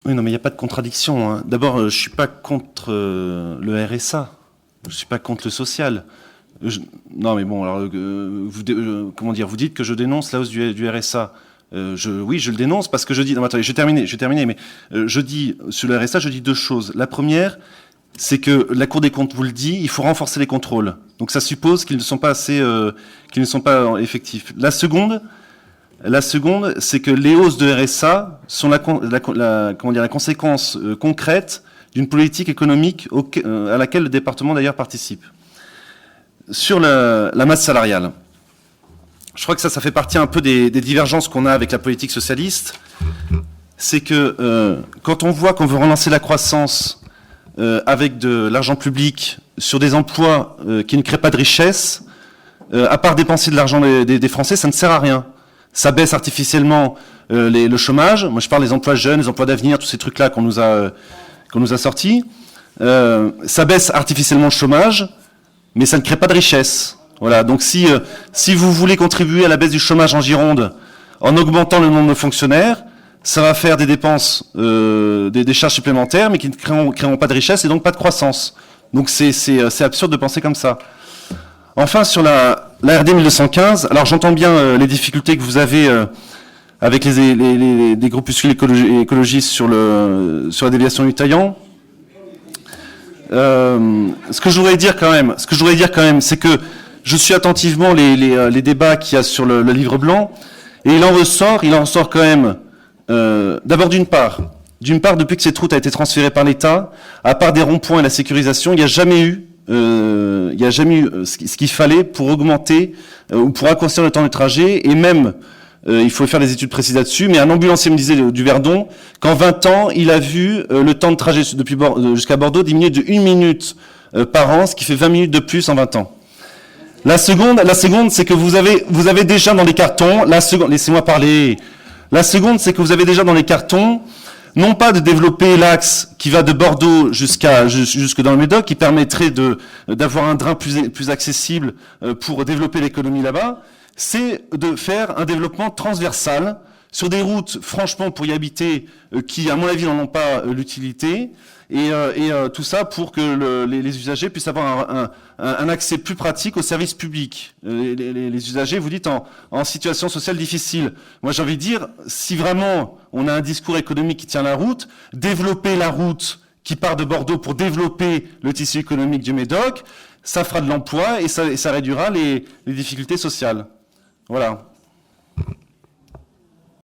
Oui, non, mais il n'y a pas de contradiction, hein. D'abord, je suis pas contre le RSA. Je suis pas contre le social. Je- non, mais bon, alors, comment dire, vous dites que je dénonce la hausse du RSA. Oui, je le dénonce parce que je dis. Non, attendez, je vais terminer, mais je dis sur le RSA, je dis deux choses. La première, c'est que la Cour des comptes vous le dit, il faut renforcer les contrôles. Donc ça suppose qu'ils ne sont pas assez, qu'ils ne sont pas effectifs. La seconde, c'est que les hausses de RSA sont comment dire, la conséquence concrète d'une politique économique à laquelle le département d'ailleurs participe. Sur la masse salariale, je crois que ça fait partie un peu des divergences qu'on a avec la politique socialiste. C'est que quand on voit qu'on veut relancer la croissance avec de l'argent public sur des emplois qui ne créent pas de richesse, à part dépenser de l'argent des Français, ça ne sert à rien. Ça baisse artificiellement le chômage. Moi, je parle des emplois jeunes, des emplois d'avenir, tous ces trucs-là qu'on nous a sortis. Ça baisse artificiellement le chômage, mais ça ne crée pas de richesse. Voilà. Donc, si vous voulez contribuer à la baisse du chômage en Gironde en augmentant le nombre de fonctionnaires, ça va faire des dépenses, des charges supplémentaires, mais qui ne créeront pas de richesse et donc pas de croissance. Donc, c'est absurde de penser comme ça. Enfin, sur la RD 1215, alors j'entends bien les difficultés que vous avez avec des groupuscules écologistes sur la déviation du Taillan. Ce que je voudrais dire quand même, c'est que je suis attentivement les débats qu'il y a sur le livre blanc, et il en ressort quand même, d'abord d'une part, depuis que cette route a été transférée par l'État, à part des ronds-points et la sécurisation, il n'y a jamais eu ce qu'il fallait pour augmenter ou pour raccourcir le temps de trajet, et même, il faut faire des études précises là-dessus, mais un ambulancier me disait du Verdon qu'en 20 ans, il a vu le temps de trajet jusqu'à Bordeaux diminuer de 1 minute par an, ce qui fait 20 minutes de plus en 20 ans. La seconde, c'est que vous avez déjà dans les cartons, laissez-moi parler. La seconde, c'est que vous avez déjà dans les cartons non pas de développer l'axe qui va de Bordeaux jusque dans le Médoc, qui permettrait d'avoir un train plus accessible pour développer l'économie là-bas, c'est de faire un développement transversal sur des routes, franchement, pour y habiter, qui, à mon avis, n'en ont pas l'utilité, et tout ça pour que les usagers puissent avoir un accès plus pratique aux services publics. Les usagers, vous dites, en situation sociale difficile. Moi, j'ai envie de dire, si vraiment on a un discours économique qui tient la route, développer la route qui part de Bordeaux pour développer le tissu économique du Médoc, ça fera de l'emploi et ça réduira les difficultés sociales. Voilà.